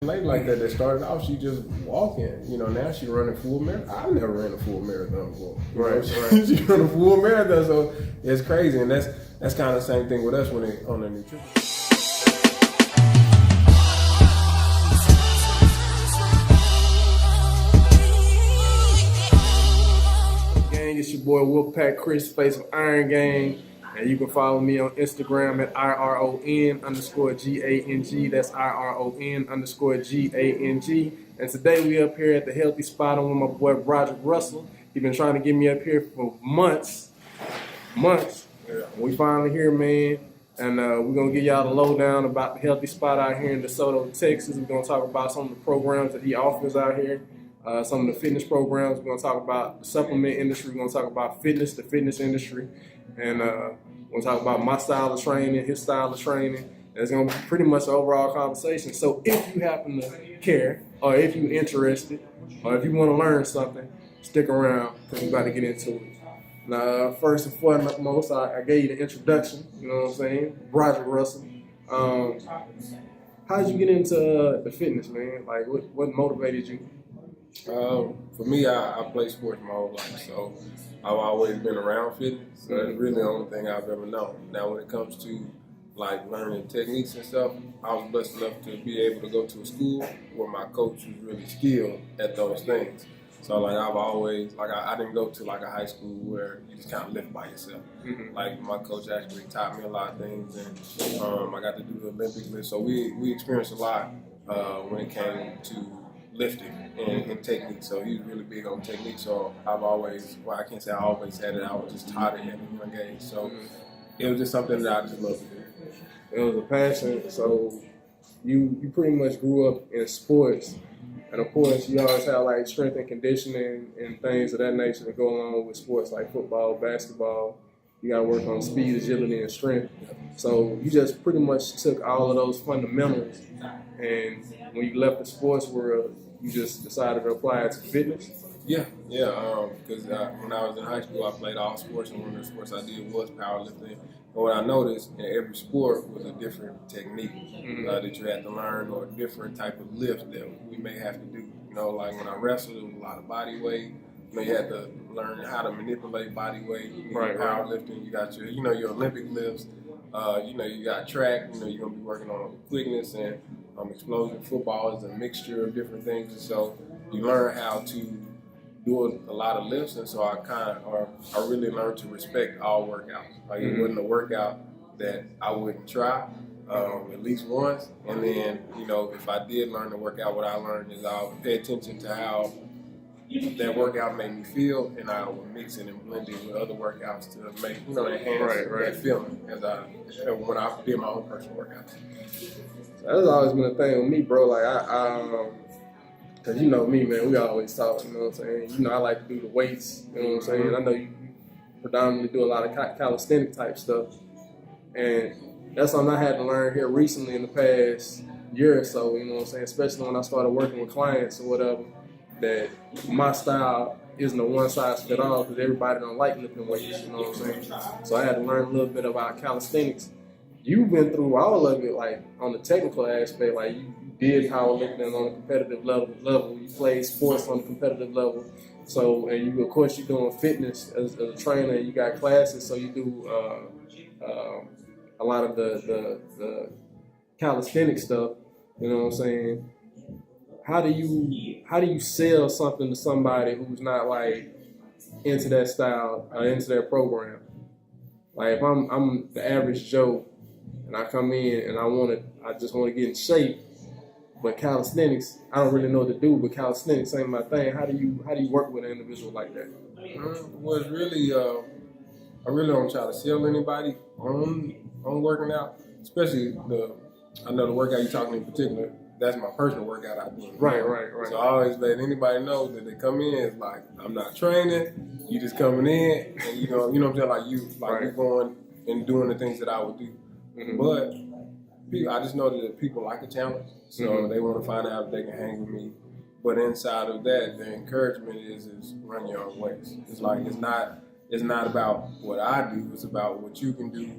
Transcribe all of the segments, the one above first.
play like that. That started off, she just walking. You know, now she running full marathon. I've never ran a full marathon before. Right. She run a full marathon, so it's crazy. And that's kind of the same thing with us when it on the nutrition. It's your boy Wolfpack Chris, face of Iron Gang, and you can follow me on Instagram at IRON_GANG. That's IRON_GANG. And today we up here at the Healthy Spot. I'm with my boy Broderick Russell. He's been trying to get me up here for months. Yeah. We finally here, man. And we're gonna give y'all the lowdown about the Healthy Spot out here in DeSoto, Texas. We're gonna talk about some of the programs that he offers out here. Some of the fitness programs. We're going to talk about the supplement industry. We're going to talk about fitness, the fitness industry. And we're going to talk about my style of training, his style of training. And it's going to be pretty much an overall conversation. So if you happen to care, or if you're interested, or if you want to learn something, stick around because we're about to get into it. Now, first and foremost, I gave you the introduction. You know what I'm saying? Broderick Russell. How did you get into the fitness, man? Like, what motivated you? For me, I play sports my whole life, so I've always been around fitness. So that's really the only thing I've ever known. Now, when it comes to like learning techniques and stuff, I was blessed enough to be able to go to a school where my coach was really skilled at those things. So like I've always I didn't go to like a high school where you just kind of lift by yourself. Mm-hmm. Like my coach actually taught me a lot of things, and I got to do the Olympic lift. So we experienced a lot when it came to lifting and technique. So he's really big on technique. So I've always, well, I can't say I always had it. I was just taught it at a young age. So it was just something that I just loved to do. It was a passion. So you pretty much grew up in sports, and of course you always have like strength and conditioning and things of that nature that go along with sports like football, basketball. You got to work on speed, agility, and strength. So you just pretty much took all of those fundamentals, and when you left the sports world, you just decided to apply it to fitness? Yeah. Because when I was in high school, I played all sports, and one of the sports I did was powerlifting. And what I noticed in every sport was a different technique that you had to learn, or a different type of lift that we may have to do. You know, like when I wrestled, it was a lot of body weight. You know, you had to learn how to manipulate body weight. Right. Powerlifting, you got your Olympic lifts. You got track. You know, you're gonna be working on quickness and explosion. Football is a mixture of different things, and so you learn how to do a lot of lifts. And so I really learned to respect all workouts. Like it wasn't a workout that I wouldn't try at least once. And then if I did learn to work out, what I learned is I'll pay attention to how that workout made me feel, and I would mix it and blend it with other workouts to make enhance that feeling when I did my own personal workouts. That's always been a thing with me, bro. Like cause you know me, man. We always talk. You know what I'm saying? You know, I like to do the weights. You know what I'm saying? I know you predominantly do a lot of calisthenic type stuff, and that's something I had to learn here recently in the past year or so. You know what I'm saying? Especially when I started working with clients or whatever. That my style isn't a one-size-fits-all because everybody don't like lifting weights, you know what I'm saying? So I had to learn a little bit about calisthenics. You've been through all of it, like on the technical aspect, like you did powerlifting on a competitive level. You played sports on a competitive level. So, and you, of course, you're doing fitness as a trainer. You got classes, so you do a lot of the calisthenic stuff, you know what I'm saying? How do you sell something to somebody who's not like into that style or into that program? Like if I'm the average Joe and I come in and I just want to get in shape, but calisthenics I don't really know what to do. But calisthenics ain't my thing. How do you work with an individual like that? Well, it's really I really don't try to sell anybody on working out, especially the workout you're talking in particular. That's my personal workout I do. Right. So I always let anybody know that they come in, it's like, I'm not training, you just coming in, and you know what I'm saying, you're going and doing the things that I would do. Mm-hmm. But I just know that people like a challenge, so they want to find out if they can hang with me. But inside of that, the encouragement is run your own ways. It's like, it's not about what I do, it's about what you can do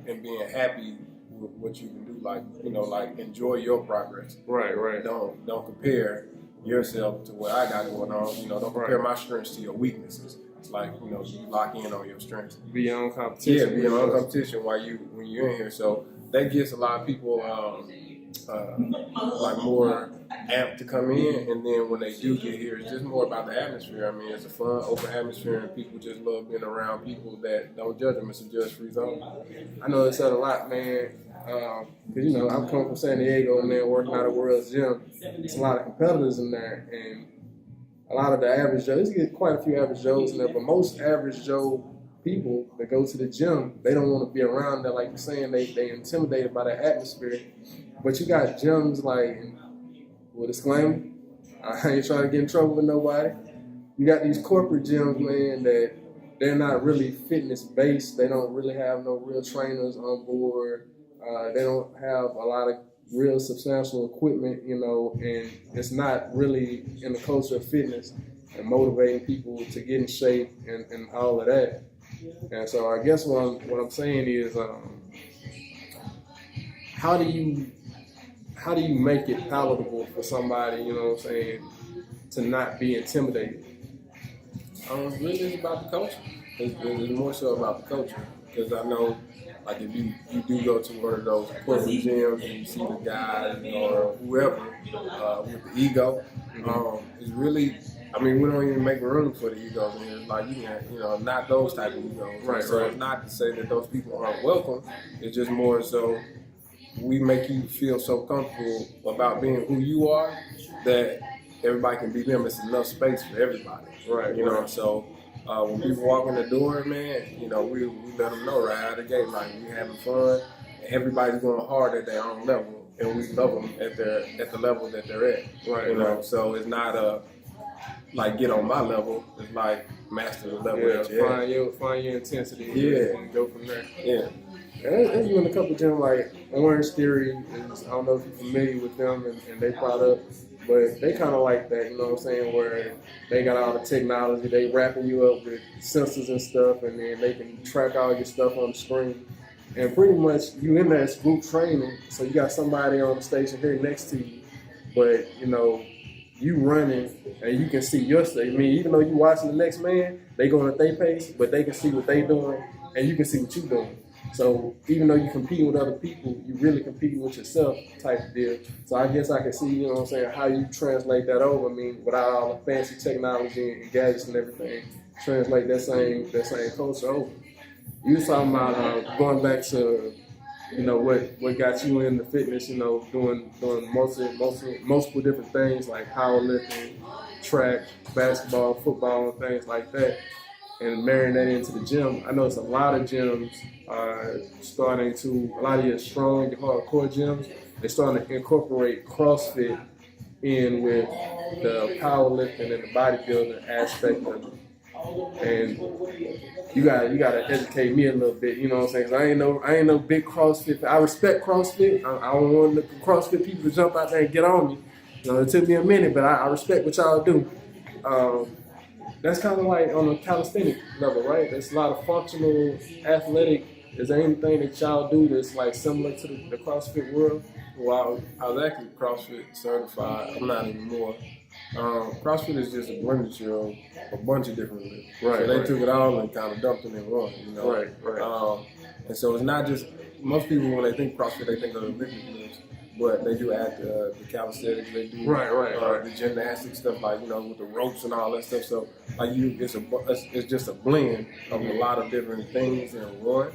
and being happy with what you can do. like, like enjoy your progress. Right. Don't compare yourself to what I got going on. Don't compare my strengths to your weaknesses. It's like, you lock in on your strengths. Be your own competition. Yeah, be your own competition when you're in here. So that gets a lot of people like more amped to come in, and then when they do get here, it's just more about the atmosphere. I mean, it's a fun, open atmosphere, and people just love being around people that don't judge them. It's a judge-free zone. I know it said a lot, man. Because I'm coming from San Diego, man, working out of World's Gym. There's a lot of competitors in there, and a lot of the average Joes. You get quite a few average Joes in there, but most average Joe people that go to the gym, they don't want to be around there. Like you're saying, they intimidated by the atmosphere. But you got gyms like, with a disclaimer, I ain't trying to get in trouble with nobody. You got these corporate gyms, man, that they're not really fitness based. They don't really have no real trainers on board. They don't have a lot of real substantial equipment, and it's not really in the culture of fitness and motivating people to get in shape and all of that. And so I guess what I'm saying is, how do you make it palatable for somebody, to not be intimidated? Really, it's about the culture. It's more so about the culture, because I know, like, if you do go to one of those corporate gyms and you see the guys or whoever with the ego, it's really, I mean, we don't even make room for the egos in here. Like, you can, not those type of egos. Right. So it's not to say that those people aren't welcome. It's just more so we make you feel so comfortable about being who you are that everybody can be them. It's enough space for everybody. Right. So when people walk in the door, man, we let them know right out of the gate, like, we having fun. Everybody's going hard at their own level, and we love them at the level that they're at. Right. So it's not like, get on my level. It's like, master the level that you're at. Find your intensity. Yeah. And go from there. Yeah. And you in a couple gyms like Orange Theory. I don't know if you're familiar with them and their product, but they kind of like that, you know what I'm saying, where they got all the technology. They wrapping you up with sensors and stuff, and then they can track all your stuff on the screen. And pretty much you in there as group training, so you got somebody on the station here next to you, but you running and you can see your state. I mean, even though you watching the next man, they going at their pace, but they can see what they doing and you can see what you doing. So even though you're competing with other people, you really competing with yourself type of deal. So I guess I can see, how you translate that over. I mean, without all the fancy technology and gadgets and everything, translate that same culture over. You was talking about going back to, what got you into fitness, doing multiple different things like powerlifting, track, basketball, football, and things like that, and marrying that into the gym. I know it's a lot of gyms are starting to, a lot of your strong, your hardcore gyms, they're starting to incorporate CrossFit in with the powerlifting and the bodybuilding aspect of it. And you gotta educate me a little bit, you know what I'm saying? 'Cause I ain't no big CrossFit. I respect CrossFit. I don't want the CrossFit people to jump out there and get on me. It took me a minute, but I respect what y'all do. That's kind of like on a calisthenic level, right? There's a lot of functional, athletic. Is there anything that y'all do that's like similar to the CrossFit world? Well, I was actually CrossFit certified. I'm not anymore. CrossFit is just a blended of a bunch of different lifts. Right. So they took it all and kind of dumped it in one, Right. And so it's not just, most people when they think CrossFit, they think of the Olympic lifts, but they do add the calisthenics, they do Right. the gymnastics stuff, like, with the ropes and all that stuff. So like it's just a blend of a lot of different things in one.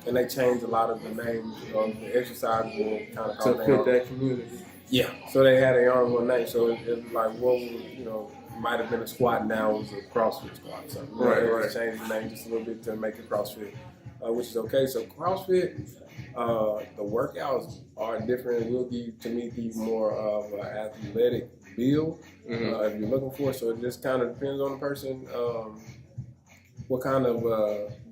And they changed a lot of the names of the exercises and kind of To fit that community. Yeah, so they had their own one name. So it's like what was, might have been a squat, now it was a CrossFit squat. So Right. They changed the name just a little bit to make it CrossFit, which is okay. So CrossFit, the workouts are different. It will give you more of an athletic build if you're looking for it. So it just kind of depends on the person. What kind of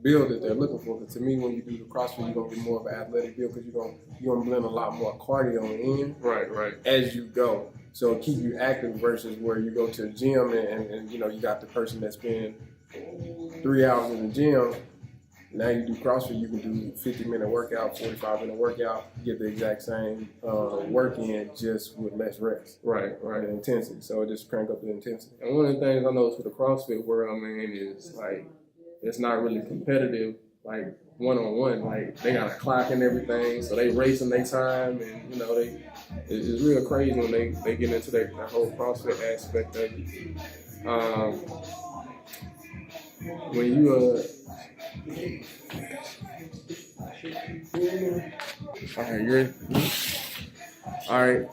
build that they're looking for. Because to me, when you do the CrossFit, you're going to get more of an athletic build because you're going to blend a lot more cardio in as you go. So keep you active versus where you go to the gym and you got the person that spend 3 hours in the gym Now you do CrossFit, you can do 50-minute workout, 45-minute workout, get the exact same work in just with less rest. Right. And intensity. So it just crank up the intensity. And one of the things I noticed with the CrossFit world, man, is like it's not really competitive, like one-on-one. Like they got a clock and everything, so they racing their time, and you know it's real crazy when they get into that whole CrossFit aspect of it. When you all right, you ready? All right.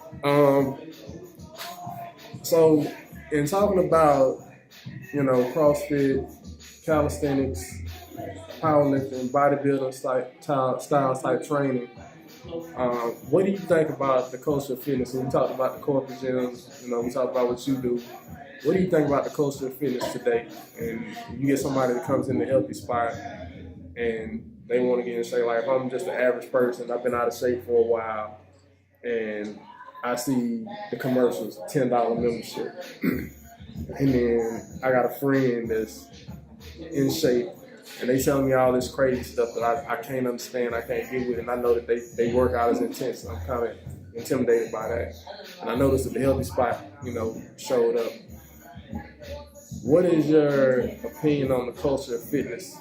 So in talking about, you know, CrossFit, calisthenics, powerlifting, bodybuilding style type training, what do you think about the culture of fitness? When we talked about the corporate gyms, you know, we talked about what you do. What do you think about the culture of fitness today? And you get somebody that comes in the healthy spot and they want to get in shape. Like if I'm just an average person, I've been out of shape for a while, and I see the commercials, $10 membership, and then I got a friend that's in shape, and they telling me all this crazy stuff that I can't understand, I can't get with it, and I know that they work out as intense. So I'm kind of intimidated by that. And I noticed that the healthy spot, you know, showed up. What is your opinion on the culture of fitness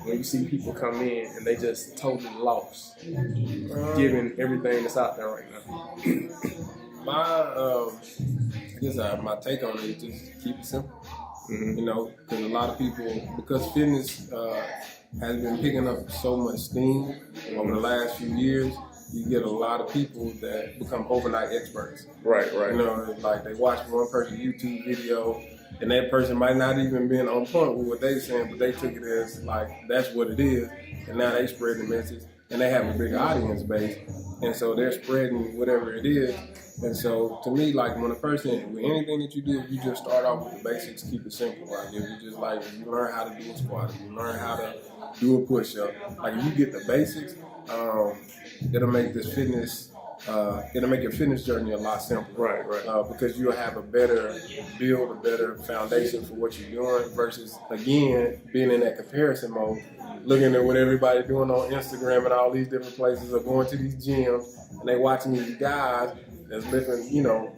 when you see people come in and they just totally lost, given everything that's out there right now? My take on it is just keep it simple. Mm-hmm. You know, because a lot of people, because fitness has been picking up so much steam over the last few years, you get a lot of people that become overnight experts. Right. You know, like they watch one person's YouTube video, and that person might not even been on point with what they're saying, but they took it as like that's what it is, and now they spread the message, and they have a big audience base, and so they're spreading whatever it is. And so to me, like when a person, with anything that you do, you just start off with the basics, keep it simple. Like if you just like, if you learn how to do a squat, if you learn how to do a push-up, like if you get the basics, it'll make this fitness, it'll make your fitness journey a lot simpler. Right. Because you'll have a better build, a better foundation for what you're doing versus, again, being in that comparison mode, looking at what everybody's doing on Instagram and all these different places, or going to these gyms, and they watching these guys that's lifting, you know,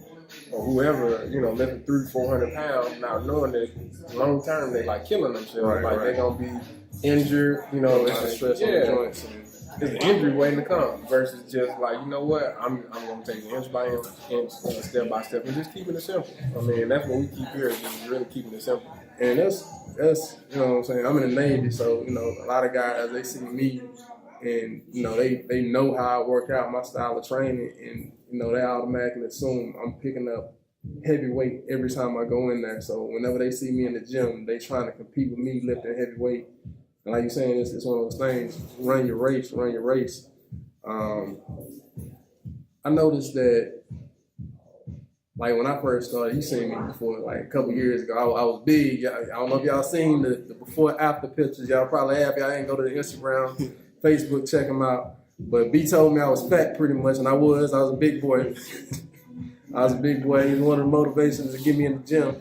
or whoever, you know, lifting 300-400 pounds, not knowing that long term they like killing themselves. They're gonna be injured, you know, it's a stress on the joints. It's an injury waiting to come versus just like, you know what, I'm gonna take it inch by inch, step by step, and just keeping it simple. I mean, that's what we keep here, just really keeping it simple. And that's you know what I'm saying, I'm in the Navy, so, you know, a lot of guys, they see me and, you know, they know how I work out, my style of training, and, you know, they automatically assume I'm picking up heavy weight every time I go in there. So whenever they see me in the gym, they trying to compete with me lifting heavy weight. And like you're saying, it's one of those things, run your race. I noticed that, like when I first started, you seen me before, like a couple years ago, I was big. I don't know if y'all seen the before after pictures. Y'all probably have. Y'all ain't go to the Instagram, Facebook, check them out. But B told me I was fat pretty much, and I was a big boy. I was a big boy. He was one of the motivations to get me in the gym.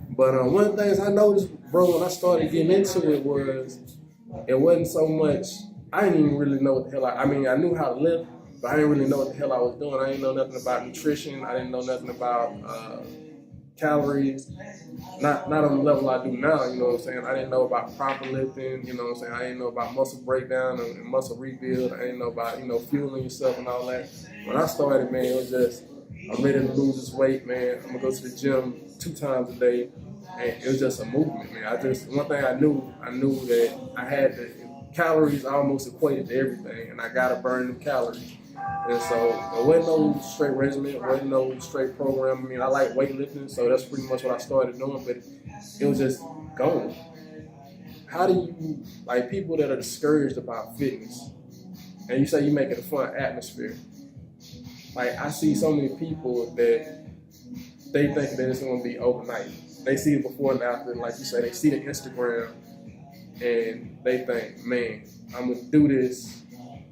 But one of the things I noticed, bro, when I started getting into it was, it wasn't so much, I didn't even really know what the hell I knew how to lift, but I didn't really know what the hell I was doing. I didn't know nothing about nutrition. I didn't know nothing about calories. Not on the level I do now, you know what I'm saying? I didn't know about proper lifting, you know what I'm saying? I didn't know about muscle breakdown and muscle rebuild. I didn't know about, you know, fueling yourself and all that. When I started, man, it was just, I'm ready to lose this weight, man. I'm gonna go to the gym 2 times a day. And it was just a movement, man. One thing I knew that I had the calories almost equated to everything, and I gotta burn them calories. And so there wasn't no straight regimen, there wasn't no straight program. I mean, I like weightlifting, so that's pretty much what I started doing, but it was just going. How do you, like people that are discouraged about fitness, and you say you make it a fun atmosphere, like I see so many people that they think that it's gonna be overnight. They see it before and after, and like you say, they see the Instagram, and they think, man, I'm gonna do this.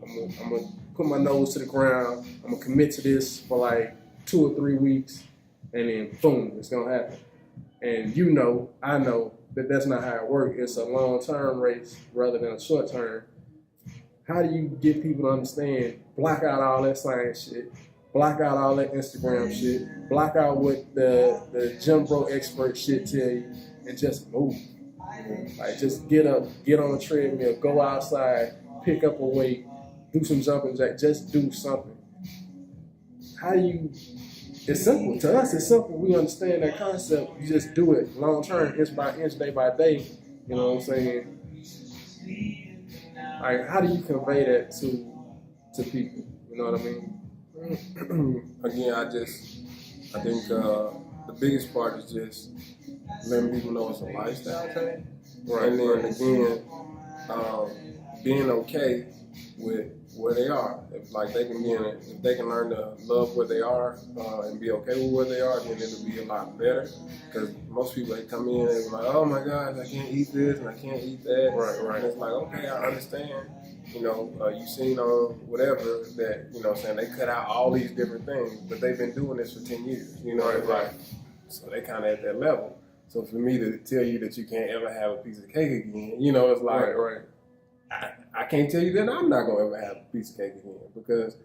I'm gonna put my nose to the ground. I'm gonna commit to this for like 2 or 3 weeks, and then boom, it's gonna happen. And you know, I know, that that's not how it works. It's a long-term race rather than a short-term. How do you get people to understand, block out all that science shit, block out all that Instagram shit, block out what the gym bro expert shit tell you, and just move. Like, just get up, get on a treadmill, go outside, pick up a weight, do some jumping jacks, just do something. How do you, it's simple. To us, it's simple. We understand that concept. You just do it long term, inch by inch, day by day. You know what I'm saying? Like, how do you convey that to people? You know what I mean? Again, I think the biggest part is just letting people know it's a lifestyle change. Right. And then again, being okay with where they are. If like they can if they can learn to love where they are and be okay with where they are, then it'll be a lot better. Because most people, they come in and they're like, oh my gosh, I can't eat this and I can't eat that. Right. And it's like, okay, I understand. You know, you seen on whatever that, you know, saying they cut out all these different things, but they've been doing this for 10 years. You know, Right. So they kind of at that level. So for me to tell you that you can't ever have a piece of cake again, you know, it's like, Right. I can't tell you that I'm not going to ever have a piece of cake again, because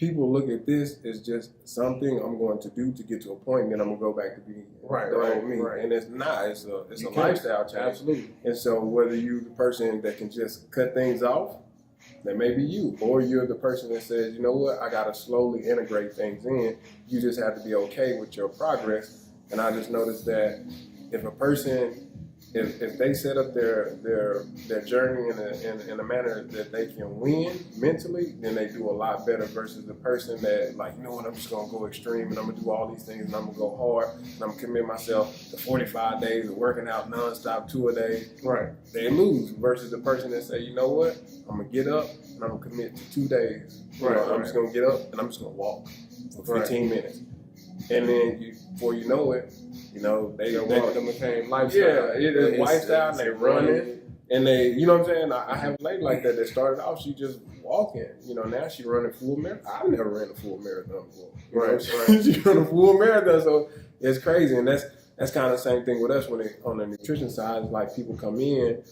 people look at this as just something I'm going to do to get to a point, and then I'm going to go back to being Right. me. And it's not. It's a You lifestyle change. Absolutely. And so whether you're the person that can just cut things off, that may be you, or you're the person that says, you know what, I got to slowly integrate things in. You just have to be okay with your progress. And I just noticed that if a person, if they set up their journey in a manner that they can win mentally, then they do a lot better versus the person that, like, you know what, I'm just gonna go extreme and I'm gonna do all these things and I'm gonna go hard and I'm gonna commit myself to 45 days of working out nonstop 2 a day. Right. They lose versus the person that say, you know what, I'm gonna get up and I'm gonna commit to 2 days. I'm just gonna get up and I'm just gonna walk for 15 minutes. And then before you know it, you know, they became lifestyle. Yeah, it is lifestyle, and they run it. And they, you know what I'm saying? I have a lady like that started off, she just walking. You know, now she running full marathon. I've never ran a full marathon before. Right. She run a full marathon, so it's crazy. And that's kind of the same thing with us on the nutrition side. It's like people come in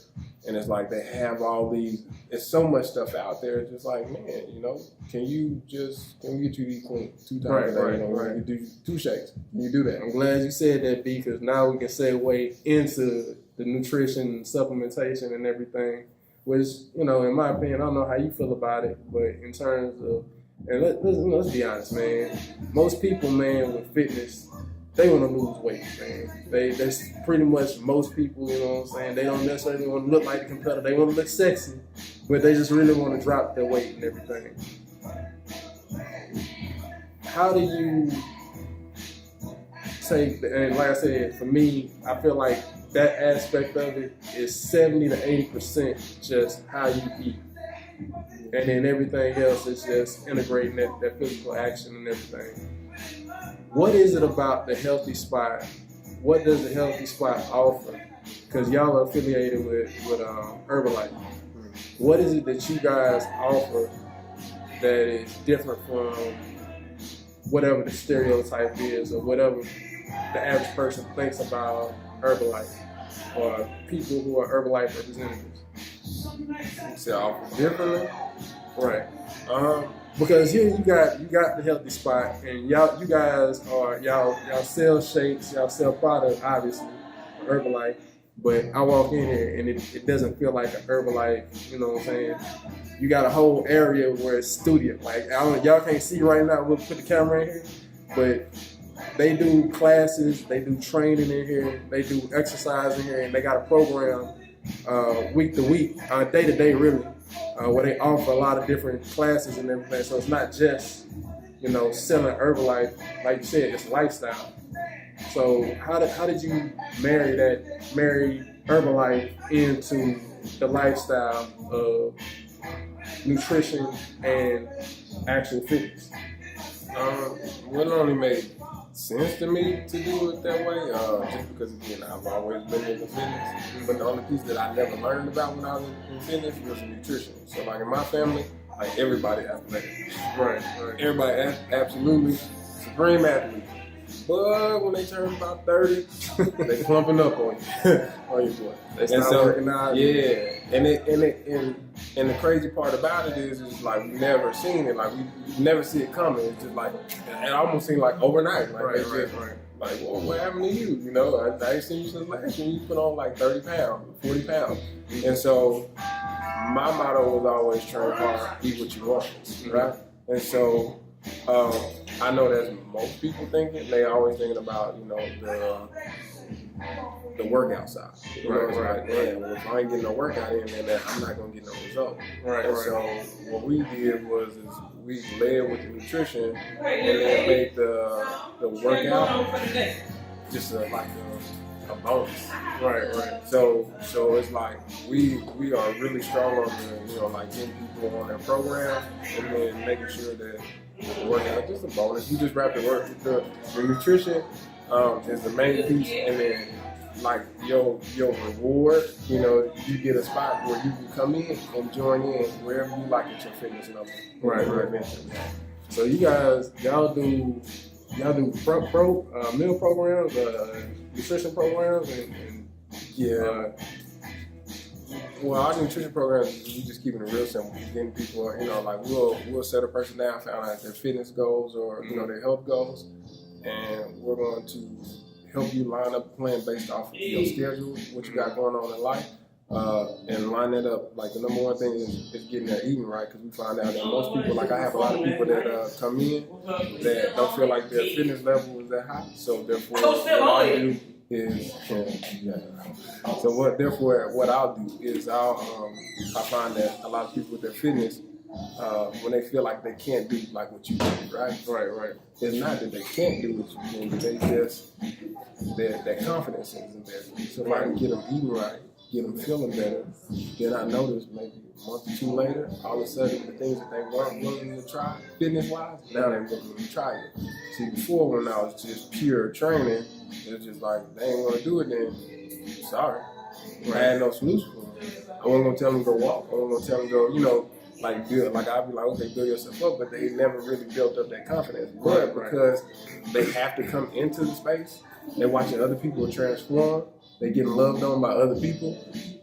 and it's like they have all these, there's so much stuff out there. It's just like, man, you know, can we get you to eat clean 2 times a day? You know, you do 2 shakes. Can you do that? I'm glad you said that, B, because now we can segue into the nutrition, supplementation, and everything, which, you know, in my opinion, I don't know how you feel about it, but in terms of, and let's be honest, man, most people, man, with fitness, they want to lose weight, man. That's pretty much most people, you know what I'm saying? They don't necessarily want to look like a competitor. They want to look sexy, but they just really want to drop their weight and everything. How do you take, and like I said, for me, I feel like that aspect of it is 70 to 80% just how you eat. And then everything else is just integrating that physical action and everything. What is it about the Healthy Spot? What does the Healthy Spot offer? Because y'all are affiliated with Herbalife. What is it that you guys offer that is different from whatever the stereotype is or whatever the average person thinks about Herbalife or people who are Herbalife representatives? So offer differently? Right. Because here you got the Healthy Spot, and y'all sell shakes, y'all sell product, obviously, Herbalife. But I walk in here and it doesn't feel like a Herbalife. You know what I'm saying? You got a whole area where it's studio. Like y'all can't see right now. We'll put the camera in here, but they do classes, they do training in here, they do exercise in here, and they got a program week to week, day to day, really. Where they offer a lot of different classes and everything. So it's not just, you know, selling Herbalife. Like you said, it's a lifestyle. So how did you marry Herbalife into the lifestyle of nutrition and actual fitness? Well, it only made sense to me to do it that way, just because, again, I've always been into fitness. But the only piece that I never learned about when I was in fitness was nutrition. So, like, in my family, like, everybody athletic. Right. Everybody absolutely supreme athlete. But when they turn about 30, They clumping up on you. on your boy. They start working out. Yeah, and the crazy part about it is like we never seen it. Like we never see it coming. It's just like it almost seemed like overnight. Like Right. Like, well, what happened to you? You know, I ain't seen you since last year. You put on like 30 pounds, 40 pounds. And so my motto was always train hard, eat what you want, right? And so I know that's most people thinking. They always thinking about, you know, the workout side. You know, it's like, man, well, if I ain't getting no workout in, then I'm not gonna get no result. And so what we did was we led with the nutrition and then made the workout just like a bonus. Right. So it's like we are really strong on the, you know, like getting people on that program and then making sure that the workout just a bonus. You just wrap the nutrition is the main piece, and then like your reward, you know, you get a spot where you can come in and join in wherever you like at your fitness level. Right. So y'all do meal programs, nutrition programs, and yeah. Well, our nutrition programs, we just keeping it real simple. Getting people, you know, like we'll set a person down, find out their fitness goals or you know their health goals, and we're going to help you line up a plan based off of your schedule, what you got going on in life, and line that up. Like the number one thing is getting their eating right, because we find out that most people, like I have a lot of people that come in that don't feel like their fitness level is that high, so therefore what I do is what I'll do is I find that a lot of people with their fitness, when they feel like they can't do like what you do, right? Right. It's not that they can't do what you can, they just their confidence isn't there. So if I can get them eating right, get them feeling better, then I notice maybe a month or two later, all of a sudden the things that they weren't willing to try fitness-wise, now they're willing to try it. See, before when I was just pure training, it was just like, they ain't gonna do it then, sorry. I had no solution for them. I wasn't gonna tell them to go walk, I wasn't gonna tell them to go, you know, like build, like I'd be like, okay, build yourself up, but they never really built up that confidence. But because they have to come into the space, they're watching other people transform, they getting loved on by other people,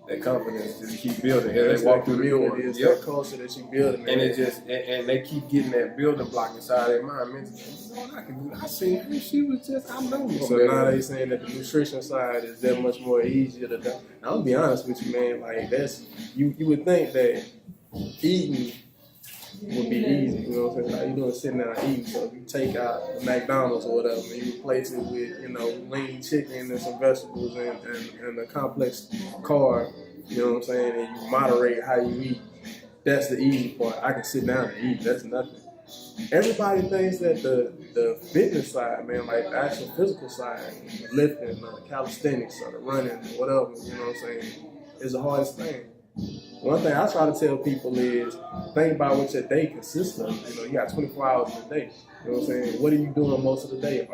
their confidence just keep building. And they walk through the door. It's that culture that you building, man. And it just and they keep getting that building block inside their mind. Man, I can do that. I seen her. She was just, I know. So now they saying that the nutrition side is that much more easier to do. Now, I'll be honest with you, man. Like that's you would think that eating would be easy. You know what I'm saying? Like you doing sitting down eating. So if you take out the McDonald's or whatever, and you replace it with, you know, lean chicken and some vegetables and a complex carb. You know what I'm saying? And you moderate how you eat. That's the easy part. I can sit down and eat. That's nothing. Everybody thinks that the fitness side, man, like the actual physical side, lifting or the calisthenics or the running or whatever, you know what I'm saying, is the hardest thing. One thing I try to tell people is think about what your day consists of. You know, you got 24 hours in a day. You know what I'm saying? What are you doing most of the day?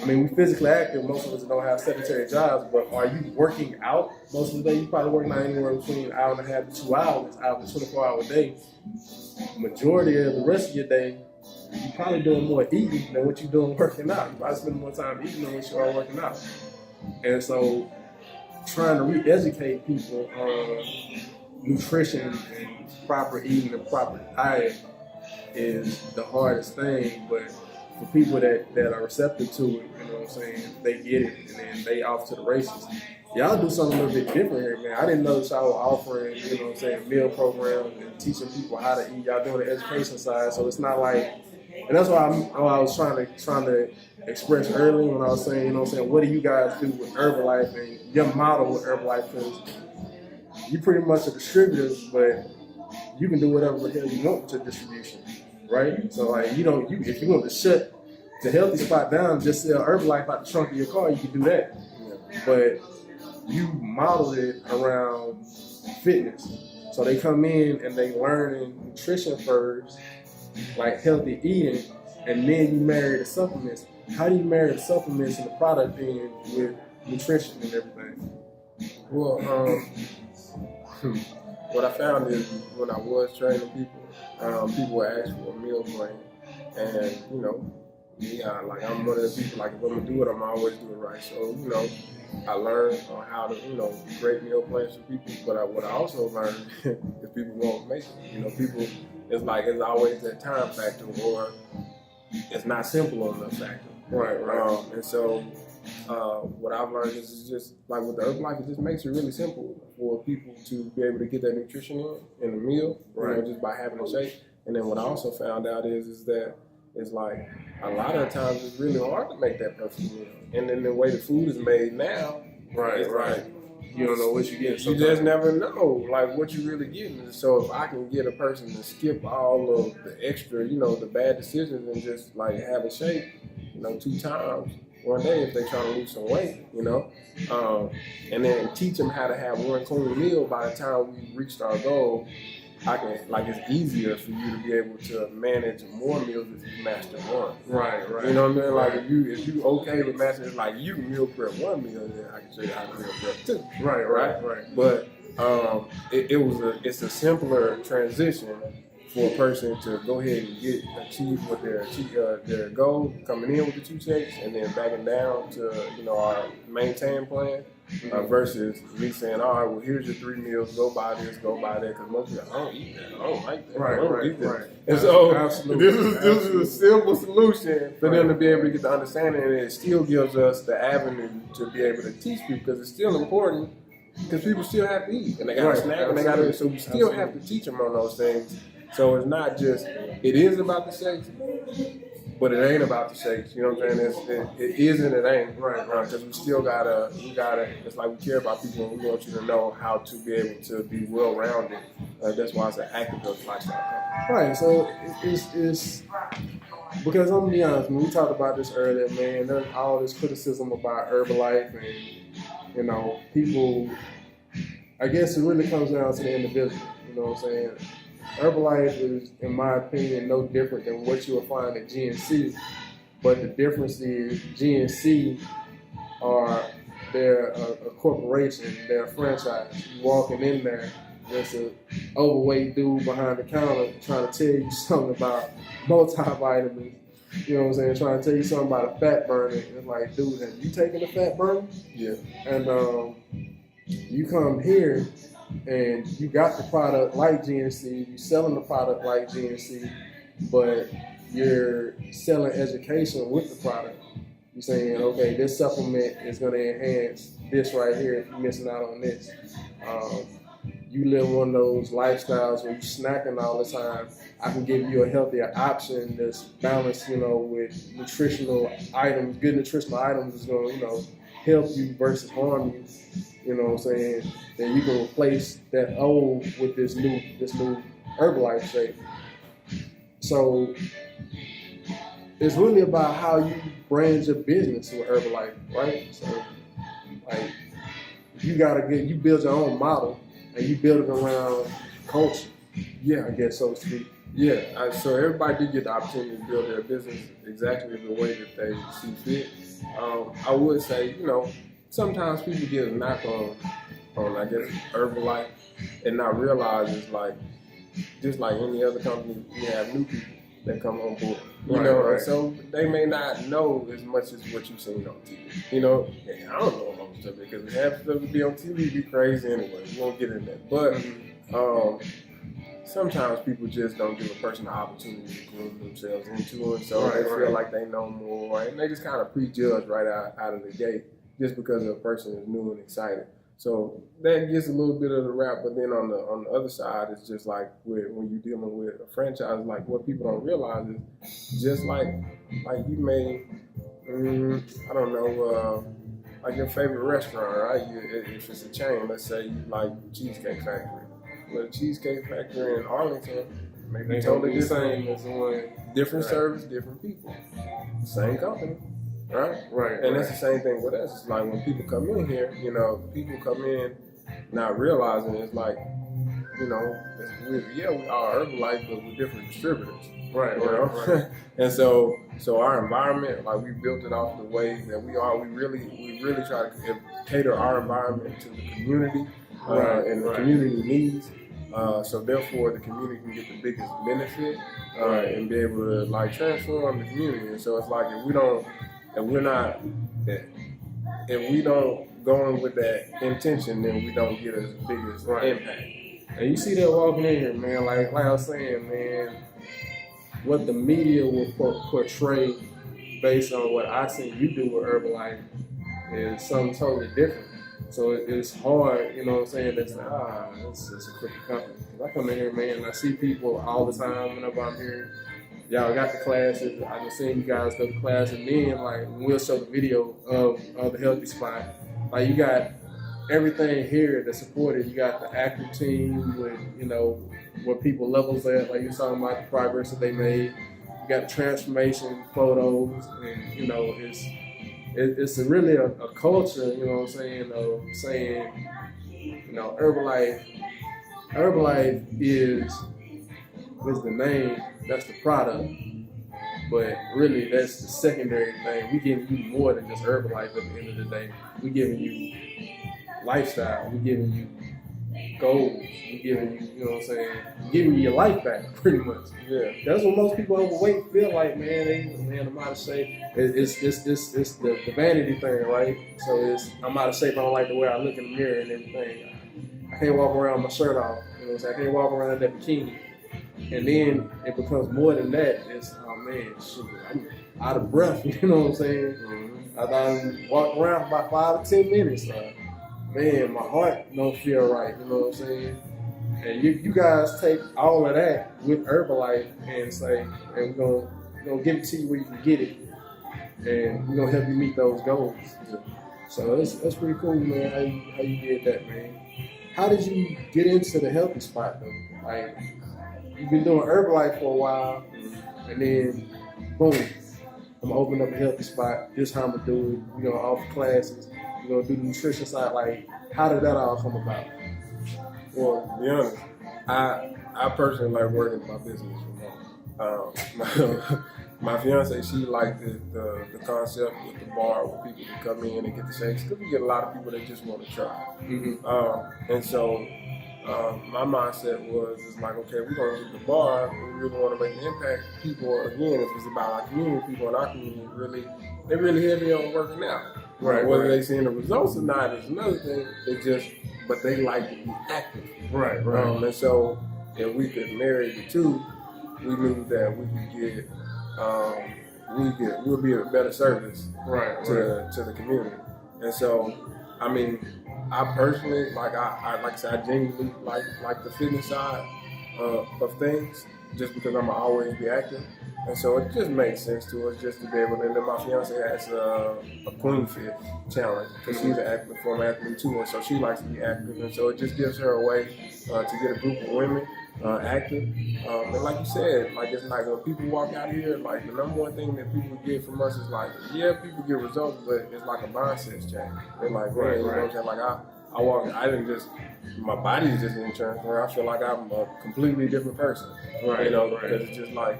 We physically active. Most of us don't have sedentary jobs, but are you working out most of the day? You probably working out anywhere between an hour and a half to 2 hours out of a 24-hour day. Majority of the rest of your day, you're probably doing more eating than what you're doing working out. You probably spend more time eating than what you are working out. And so trying to re-educate people on nutrition and proper eating and proper diet is the hardest thing, but for people that are receptive to it, you know what I'm saying, they get it and then they off to the races. Y'all do something a little bit different here, man. I didn't know that y'all were offering, you know what I'm saying, meal programs and teaching people how to eat. Y'all doing the education side, so it's not like, and that's why I was trying to express earlier when I was saying, you know what I'm saying, what do you guys do with Herbalife and your model with Herbalife, because you pretty much a distributor, but you can do whatever the hell you want with your distribution, right? So like, if you want to shut the healthy spot down, just sell Herbalife out the trunk of your car, you can do that. But you model it around fitness. So they come in and they learn nutrition first, like healthy eating, and then you marry the supplements. How do you marry the supplements and the product in with nutrition and everything? Well, what I found is when I was training people, people would ask for a meal plan, and you know, yeah, like I'm one of the people, like if I'm gonna do it, I'm always do it right. So, you know, I learned on how to, you know, create meal plans for people. But what I also learned is people won't make it. You know, people, it's always that time factor, or it's not simple on the factor. Right. And so what I've learned is just like with the Herbalife, it just makes it really simple for people to be able to get that nutrition in the meal, Right. you know, just by having a shake. And then what I also found out is that it's like a lot of the times it's really hard to make that perfect meal. And then the way the food is made now, it's like, You don't know what you get. you just never know, like, what you really getting. So if I can get a person to skip all of the extra, you know, the bad decisions and just like have a shake, you know, 2 times one day if they trying to lose some weight, you know, and then teach them how to have one clean meal by the time we reached our goal. It's easier for you to be able to manage more meals if you master one. Right. You know what I mean? Like if you okay with mastering, it's like you can meal prep one meal, then I can show you how to meal prep 2. Right. But it's a simpler transition for a person to go ahead and achieve what their goal coming in with the 2 shakes and then backing down to, you know, our maintain plan. Versus me saying, all right, well, here's your 3 meals, go buy this, go buy that, because most people, I don't eat that, I don't like that, I don't eat that. Right. And so Absolutely. this is a simple solution for them to be able to get the understanding, and it still gives us the avenue to be able to teach people, because it's still important, because people still have to eat, and they got to snack, and they got to, so we still have to teach them on those things. So it's not just, it is about the shakes, but it ain't about the shakes. You know what I'm saying? It is and it ain't. Right. Because we still gotta, it's like we care about people and we want you to know how to be able to be well-rounded. That's why it's an active health lifestyle. Right. So it's because I'm gonna be honest, when we talked about this earlier, man, there's all this criticism about Herbalife and, you know, people, I guess it really comes down to the individual. You know what I'm saying? Herbalife is, in my opinion, no different than what you will find at GNC, but the difference is GNC they're a corporation, they're a franchise. You walking in there, there's an overweight dude behind the counter trying to tell you something about multivitamins. You know what I'm saying? Trying to tell you something about a fat burner. It's like, dude, have you taken a fat burner? Yeah. And you come here and you got the product like GNC, you're selling the product like GNC, but you're selling education with the product. You're saying, okay, this supplement is going to enhance this right here if you're missing out on this. You live one of those lifestyles where you're snacking all the time. I can give you a healthier option that's balanced, you know, with nutritional items. Good nutritional items is going to, you know, help you versus harm you. You know what I'm saying? Then you can replace that old with this new Herbalife shake. So it's really about how you brand your business with Herbalife, right? So like you build your own model and you build it around culture. Yeah, I guess so to speak. Yeah, so everybody do get the opportunity to build their business exactly the way that they see fit. I would say, you know, sometimes people get a knock on I guess Herbalife and not realize it's like just like any other company, we have new people that come on board. You know, right. So they may not know as much as what you've seen on TV. You know, and I don't know most of it because half of it would be on TV, be crazy anyway. We won't get in that. But sometimes people just don't give a person the opportunity to groom themselves into it, so they feel like they know more, and they just kind of prejudge right out of the gate just because a person is new and excited. So that gets a little bit of the rap, but then on the other side, it's just like when you're dealing with a franchise, like what people don't realize is just like you may, I don't know, like your favorite restaurant, right? If it's a chain, let's say you like Cheesecake Factory. Well, the Cheesecake Factory in Arlington may be totally different. Different service, different people. Same company, right? And that's the same thing with us. It's like when people come in here, you know, people come in not realizing it's like, you know, we are Herbalife, but we're different distributors. Right. And so our environment, like we built it off the way that we are. We really try to cater our environment to the community and the community needs. So therefore, the community can get the biggest benefit Right. and be able to like transform the community. And so it's like if we don't go in with that intention, then we don't get as big as Right. impact. And you see that walking in here, man. Like I was saying, man, what the media will portray based on what I seen you do with Herbalife is something totally different. So it's hard, you know what I'm saying? It's like, it's a crooked company. 'Cause I come in here, man, and I see people all the time whenever I'm here. Y'all got the classes. I just seen you guys go to class, and then like we'll show the video of the Healthy Spot. Like you got everything here that's supported. You got the active team with, you know, where people levels at, like you're talking about the progress that they made. You got the transformation photos, and you know, it's really a culture, you know what I'm saying, of saying, you know, Herbalife is the name, that's the product, but really that's the secondary thing. We giving you more than just Herbalife at the end of the day. We giving you lifestyle, we giving you goals, we giving you, you know what I'm saying, giving you your life back, pretty much. Yeah. That's what most people overweight feel like, man. I'm out of shape. It's the vanity thing, right? So I'm out of shape. I don't like the way I look in the mirror and everything. I can't walk around with my shirt off. You know what I'm saying? I can't walk around in that bikini. And then it becomes more than that. It's, oh man, shoot, I'm out of breath. You know what I'm saying? Mm-hmm. I done walk around for about 5 to 10 minutes. Man, my heart don't feel right. You know what I'm saying? And you guys take all of that with Herbalife and say, and we're gonna give it to you where you can get it, and we're gonna help you meet those goals. So that's pretty cool, man. How you did that, man? How did you get into the Healthy Spot though? Like you've been doing Herbalife for a while, and then boom, I'm gonna open up a Healthy Spot. This how I'm gonna do it. We're gonna offer classes. We're gonna do the nutrition side. Like, how did that all come about? Well, to be honest, I personally like working my business from home. My fiance, she liked the concept with the bar where people can come in and get the shakes. Because we get a lot of people that just want to try. Mm-hmm. And so my mindset was, it's like, okay, we're going to get the bar. We really want to make an impact. People, again, if it's about our community, people in our community, they're really heavy on working out. Right. Whether they seeing the results or not is another thing. But they like to be active. Right. And so if we could marry the two, we knew that we could we'll be a better service to the community. And so, I mean, I personally, like I said, I genuinely like the fitness side of things, just because I'm always be active. And so it just makes sense to us just to be able to, and then my fiance has a Queen Fit challenge because she's an active former athlete too, and so she likes to be active, and so it just gives her a way to get a group of women active. And like you said, like it's like when people walk out here, like the number one thing that people get from us is like, yeah, people get results, but it's like a mindset change. They're like, man, you know what I'm saying? Like I walk, I didn't just, my body just didn't transform. I feel like I'm a completely different person. You know, because it's just like,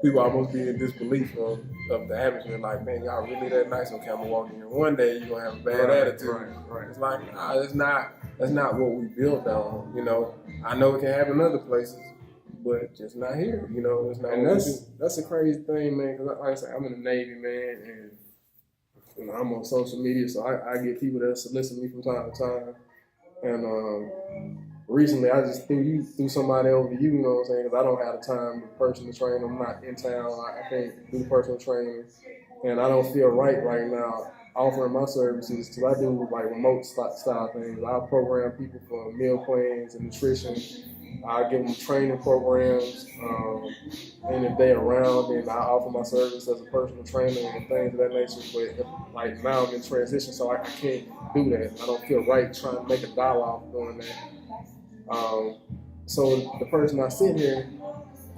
people almost be in disbelief of the atmosphere. Like, man, y'all really that nice? Okay, I'm gonna walk in here. One day you're gonna have a bad attitude. Right. It's like, nah, that's not what we built on. You know, I know it can happen other places, but just not here. You know, it's not. And that's a crazy thing, man. Because like I said, I'm in the Navy, man, and you know, I'm on social media, so I get people that solicit me from time to time. And recently, I just threw somebody over to you, you know what I'm saying? Because I don't have the time to personal train. I'm not in town. I can't do personal training. And I don't feel right now offering my services because I do like remote style things. I'll program people for meal plans and nutrition. I'll give them training programs. And if they're around, then I offer my service as a personal trainer and things of that nature. But like now I'm in transition, so I can't do that. I don't feel right trying to make a dollar off doing that. So the person I sit here,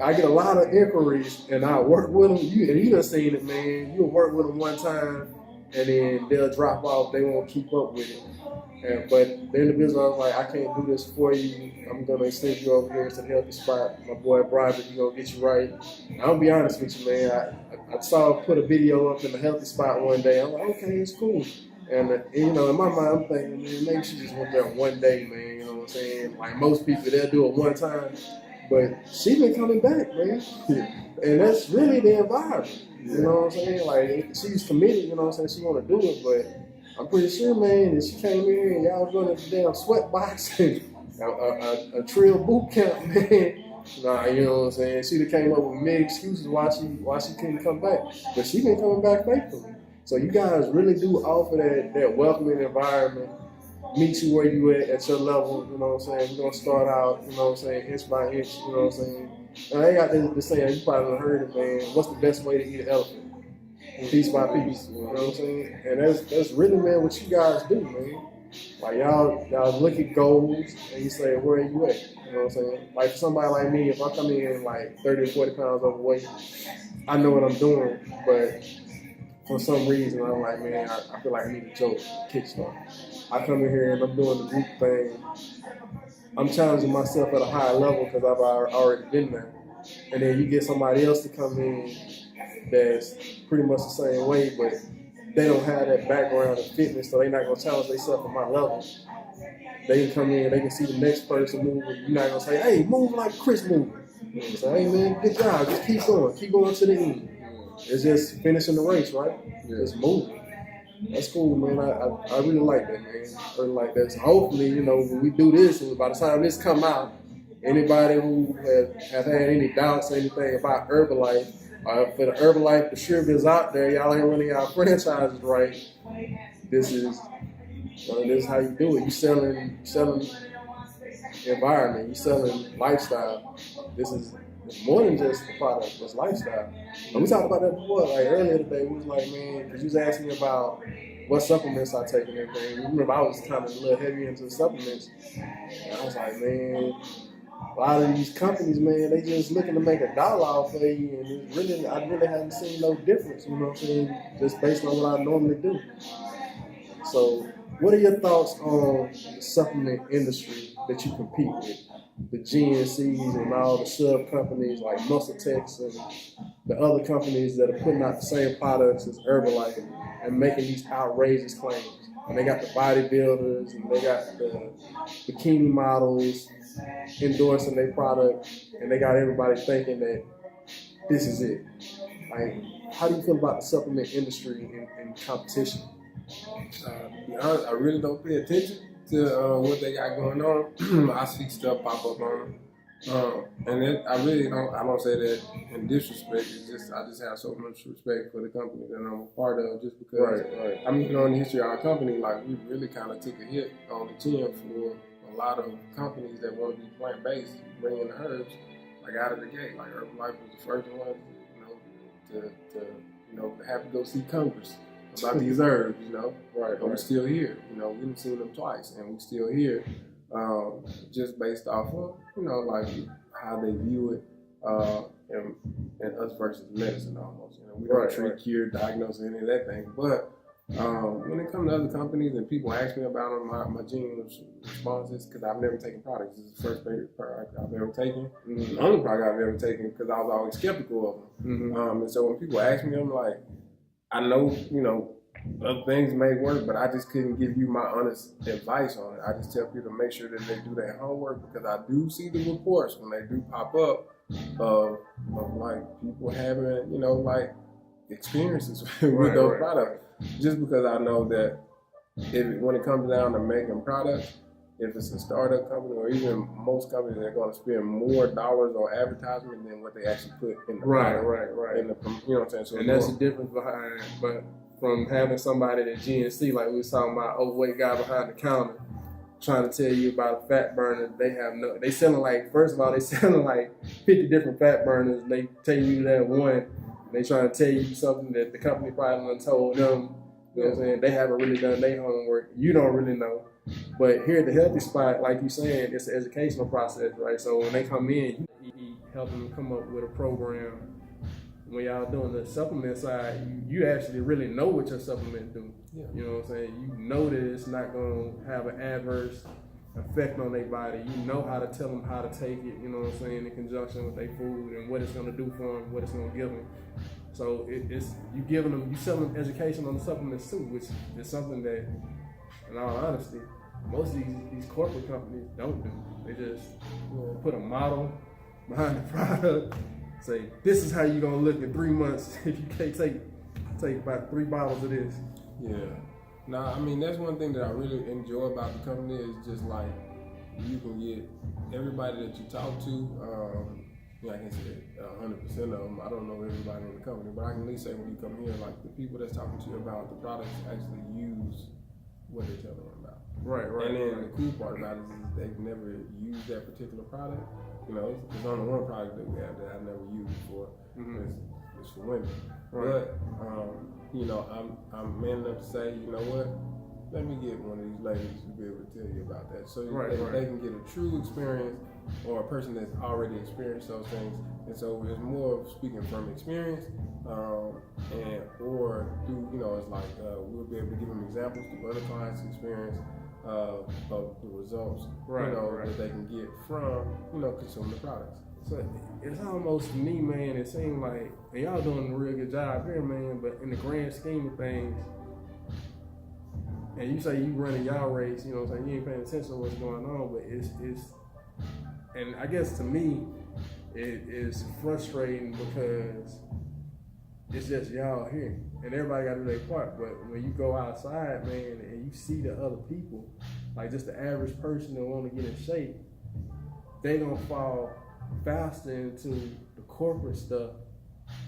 I get a lot of inquiries, and I work with them. You done seen it, man. You'll work with them one time, and then they'll drop off. They won't keep up with it. But the individual, I was like, I can't do this for you. I'm going to send you over here to the Healthy Spot. My boy, Broderick, he's going to get you right. And I'll be honest with you, man. I saw him put a video up in the Healthy Spot one day. I'm like, okay, it's cool. And you know, in my mind, I'm thinking, man, maybe she just went there one day, man. You know what I'm saying? Like most people, they'll do it one time, but she been coming back, man. And that's really the environment. You know what I'm saying? Like she's committed. You know what I'm saying? She want to do it, but I'm pretty sure, man, that she came in and y'all was running the damn sweat box and a trail boot camp, man. Nah, you know what I'm saying? She'd have came up with many excuses why she couldn't come back, but she been coming back faithfully. So you guys really do offer that welcoming environment, meet you where you at your level, you know what I'm saying? We're gonna start out, you know what I'm saying, inch by inch, you know what I'm saying? And they got this saying, you probably heard it, man, what's the best way to eat an elephant? Piece by piece, you know what I'm saying? And that's really, man, what you guys do, man. Like y'all look at goals and you say, where are you at? You know what I'm saying? Like for somebody like me, if I come in like 30 or 40 pounds overweight, I know what I'm doing, but for some reason, I'm like, man, I feel like I need a joke, kickstart. I come in here and I'm doing the group thing. I'm challenging myself at a higher level because I've already been there. And then you get somebody else to come in that's pretty much the same way, but they don't have that background of fitness, so they're not going to challenge themselves at my level. They can come in, they can see the next person moving. You're not going to say, hey, move like Chris moving. You say, hey, man, good job. Just keep going to the end. It's just finishing the race, right? Just moving. That's cool, man. I really like that, man. I really like that. So hopefully, you know, when we do this, and by the time this come out, anybody who have had any doubts or anything about Herbalife, for the Herbalife distributors out there, y'all ain't running y'all franchises right. This is how you do it. You selling environment. You selling lifestyle. This is more than just the product. It's lifestyle. And we talked about that before. Like earlier today, we was like, man, because you was asking me about what supplements I take and everything. Remember, I was kind of a little heavy into the supplements. And I was like, man, a lot of these companies, man, they just looking to make $1 off of you, and it's really, I really haven't seen no difference. You know what I'm saying? Just based on what I normally do. So, what are your thoughts on the supplement industry that you compete with? The GNCs and all the sub companies like Muscletex and the other companies that are putting out the same products as Herbalife and making these outrageous claims. And they got the bodybuilders and they got the bikini models endorsing their product, and they got everybody thinking that this is it. Like, how do you feel about the supplement industry and competition? To be honest, I really don't pay attention to what they got going on. I see stuff pop up on them. I don't say that in disrespect. I just have so much respect for the company that I'm a part of, just because, Right. I mean, you know, in the history of our company, like, we really kind of took a hit on the chin for a lot of companies that want to be plant-based, bringing the herbs, like, out of the gate. Like, Herbalife was the first one, to have to go see Congress about these herbs, But we're still here. We didn't see them twice, and we're still here, just based off of, like how they view it, and us versus medicine almost. We don't treat, cure, diagnose, any of that thing. But when it comes to other companies and people ask me about them, my genuine response is because I've never taken products. This is the first product I've ever taken. Mm-hmm. The only product I've ever taken because I was always skeptical of them. Mm-hmm. And so when people ask me, I'm like, I know, other things may work, but I just couldn't give you my honest advice on it. I just tell people to make sure that they do their homework, because I do see the reports when they do pop up of like people having, like experiences with those products. Just because I know that when it comes down to making products, if it's a startup company or even most companies, they're going to spend more dollars on advertisement than what they actually put in the product. Right. In the, you know what I'm saying? So and that's the difference behind, but from having somebody at GNC, like we was talking about, overweight guy behind the counter, trying to tell you about a fat burner, they selling like 50 different fat burners, and they tell you that one, and they trying to tell you something that the company probably done told them. You know what I'm saying? They haven't really done their homework. You don't really know. But here at the Healthy Spot, like you're saying, it's an educational process, right? So when they come in, you help them come up with a program. When y'all doing the supplement side, you actually really know what your supplement do. Yeah. You know what I'm saying? You know that it's not going to have an adverse effect on their body. You know how to tell them how to take it, you know what I'm saying, in conjunction with their food and what it's going to do for them, what it's going to give them. So it's you giving them, you selling them education on the supplements too, which is something that, in all honesty, most of these corporate companies don't do. They just put a model behind the product, say this is how you're gonna look in 3 months if you can't take about 3 bottles of this. Yeah. Now, I mean, that's one thing that I really enjoy about the company is just like you can get everybody that you talk to. I can say 100% of them. I don't know everybody in the company, but I can at least say when you come here, like the people that's talking to you about the products actually use what they tell them about. Right. And then the cool part about it is they've never used that particular product. You know, there's only one product that we have that I've never used before. It's for women. Right. But you know, I'm man enough to say, you know what? Let me get one of these ladies to be able to tell you about that, so they can get a true experience, or a person that's already experienced those things. And so it's more of speaking from experience, and or through, you know, it's like we'll be able to give them examples through other clients' experience of the results, that they can get from, you know, consuming the products. So it's almost to me, man, it seems like, and y'all doing a real good job here, man, but in the grand scheme of things, and you say you running y'all race, you know what I'm saying, you ain't paying attention to what's going on, but it's and I guess to me, it is frustrating because it's just y'all here, and everybody got to do their part, but when you go outside, man, and you see the other people, like just the average person that want to get in shape, they gonna fall faster into the corporate stuff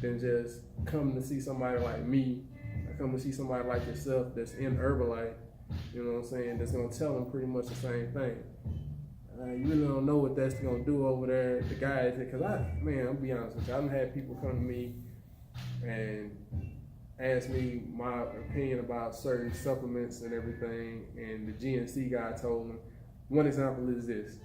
than just coming to see somebody like me, or come to see somebody like yourself that's in Herbalife, you know what I'm saying, that's gonna tell them pretty much the same thing. You really don't know what that's gonna do over there, the guys, because I'll be honest with you, I've had people come to me and ask me my opinion about certain supplements and everything, and the GNC guy told them, one example is this.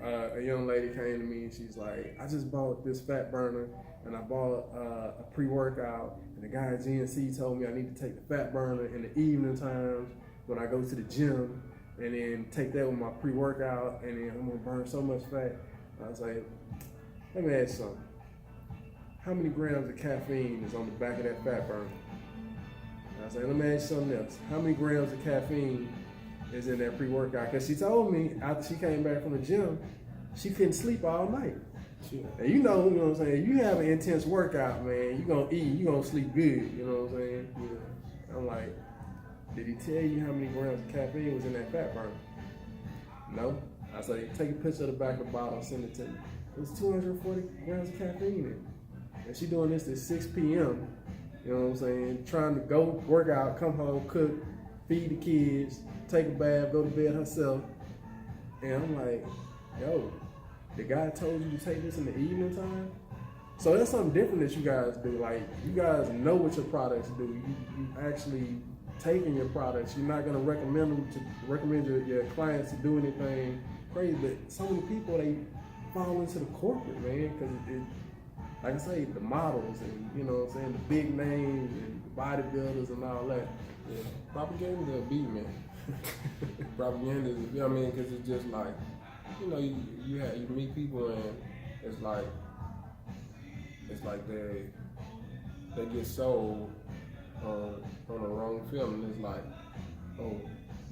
A young lady came to me and she's like, I just bought this fat burner and I bought a pre-workout, and the guy at GNC told me I need to take the fat burner in the evening times when I go to the gym, and then take that with my pre-workout, and then I'm gonna burn so much fat. I was like, let me ask you something. How many grams of caffeine is on the back of that fat burner? And I was like, let me ask you something else. How many grams of caffeine is in that pre-workout? Because she told me after she came back from the gym, she couldn't sleep all night. And you know what I'm saying? You have an intense workout, man. You gonna eat, you gonna sleep good. You know what I'm saying? Yeah. I'm like, did he tell you how many grams of caffeine was in that fat burner? No. I said, take a picture of the back of the bottle and send it to me. It was 240 grams of caffeine in it. And she doing this at 6 p.m. You know what I'm saying? Trying to go work out, come home, cook, feed the kids, take a bath, go to bed herself. And I'm like, yo, the guy told you to take this in the evening time? So that's something different that you guys do. Like, you guys know what your products do. You actually taking your products. You're not gonna recommend your clients to do anything crazy. But so many people, they fall into the corporate, man, because it like I say, the models and, you know what I'm saying, the big names and the bodybuilders and all that. Yeah, propaganda is a beat, man. Propaganda is, you know what I mean, because it's just like, you know, you meet people and it's like they get sold on the wrong feeling. It's like, oh,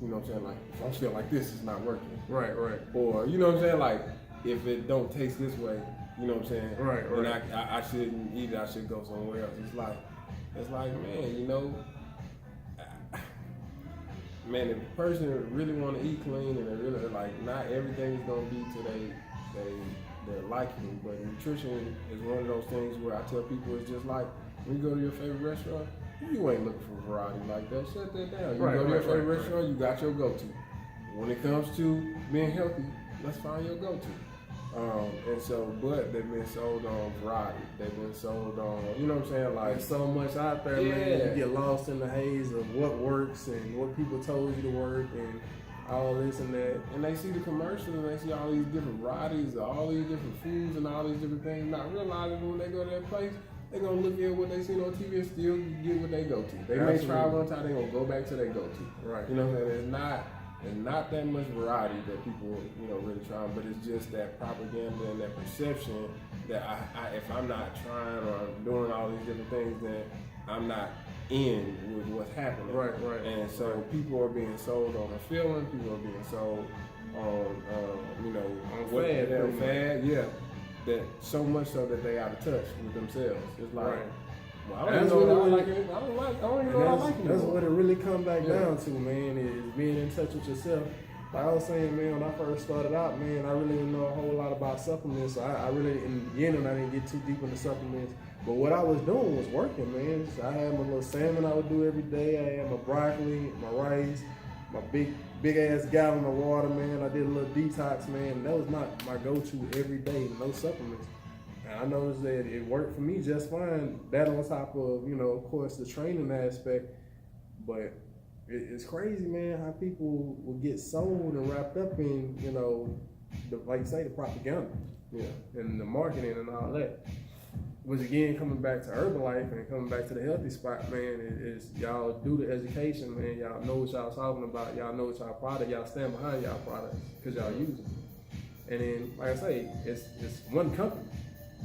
you know what I'm saying, like, if I feel like this, it's not working. Right. Or, you know what I'm saying, like, if it don't taste this way, you know what I'm saying? Right. And I shouldn't eat it, I should go somewhere else. It's like, man, you know, man, if a person really want to eat clean and they really, like, not everything is going to be to their liking, but nutrition is one of those things where I tell people it's just like, when you go to your favorite restaurant, you ain't looking for variety like that. Shut that down. You go to your favorite restaurant, you got your go-to. When it comes to being healthy, let's find your go-to. And so, but they've been sold on variety. They've been sold on, you know what I'm saying? Like, there's so much out there, man. You get lost in the haze of what works and what people told you to work and all this and that. And they see the commercials and they see all these different varieties, all these different foods and all these different things, not realizing when they go to that place, they're going to look at what they see on TV and still get what they go to. They may try one time, they're going to go back to their go-to. Right. You know what I'm saying? There's not that much variety that people, you know, really try, but it's just that propaganda and that perception that if I'm not trying or doing all these different things, then I'm not in with what's happening. Right. And so people are being sold on a feeling. People are being sold on, on fad. Yeah, that so much so that they out of touch with themselves. It's like, Right. well, I don't even know what I like it. I don't even know what I like That's anymore. what it really come back down to, man, is being in touch with yourself. Like I was saying, man, when I first started out, man, I really didn't know a whole lot about supplements. So I really, in the beginning, I didn't get too deep into supplements. But what I was doing was working, man. So I had my little salmon I would do every day. I had my broccoli, my rice, my big ass gallon of water, man. I did a little detox, man. And that was my go-to every day, no supplements. And I noticed that it worked for me just fine. That on top of, of course, the training aspect. But it's crazy, man, how people will get sold and wrapped up in, like you say, the propaganda, and the marketing and all that. Which again, coming back to Herbalife and coming back to the healthy spot, man, is y'all do the education, man. Y'all know what y'all talking about. Y'all know what y'all product. Y'all stand behind y'all product because y'all use it. And then, like I say, it's one company.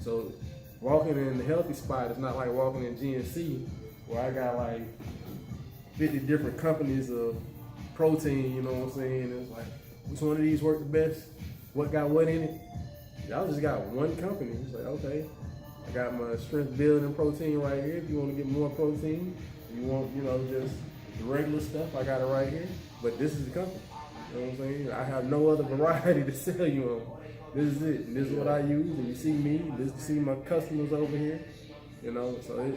So walking in the healthy spot is not like walking in GNC where I got like 50 different companies of protein, you know what I'm saying? It's like, which one of these work the best? What got what in it? Y'all just got one company. It's like, okay, I got my strength building protein right here. If you want to get more protein, you want, just the regular stuff, I got it right here. But this is the company. You know what I'm saying? I have no other variety to sell you on. This is it. This is what I use. And you see me, you see my customers over here. So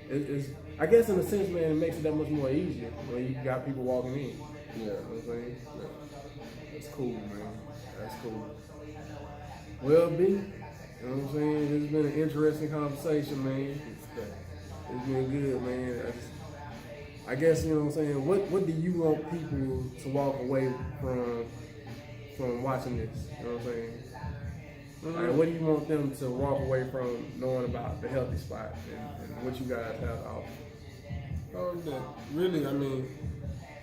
it's I guess in a sense, man, it makes it that much more easier when you got people walking in. Yeah. You know what I'm saying? Yeah. That's cool, man. That's cool. Well, B, you know what I'm saying? It's been an interesting conversation, man. It's been good, man. I guess, you know what I'm saying? What do you want people to walk away from watching this? You know what I'm saying? Like, what do you want them to walk away from knowing about the healthy spot and what you guys have to offer? Really, I mean,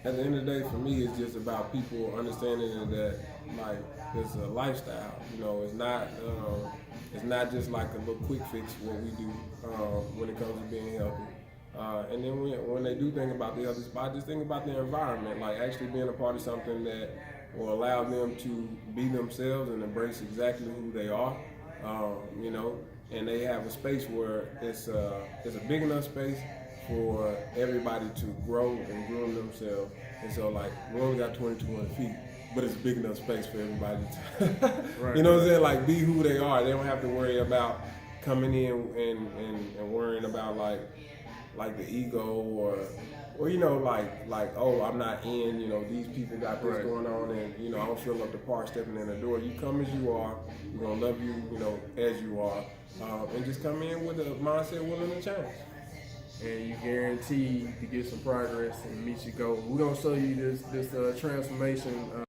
at the end of the day, for me, it's just about people understanding that, like, it's a lifestyle. It's not just like a little quick fix what we do when it comes to being healthy. And then when they do think about the healthy spot, just think about the environment, like actually being a part of something that will allow them to be themselves and embrace exactly who they are, and they have a space where it's a big enough space for everybody to grow and groom themselves. And so, like, we only got 2,200 feet, but it's a big enough space for everybody to, Right. you know what I'm saying? Like, be who they are. They don't have to worry about coming in and worrying about like the ego or oh, I'm not in, these people got this Right. going on and, I don't feel up to par stepping in the door. You come as you are. We're going to love you, as you are. And just come in with a mindset willing to change. And you guarantee to get some progress and meet your goal. We're gonna show you this transformation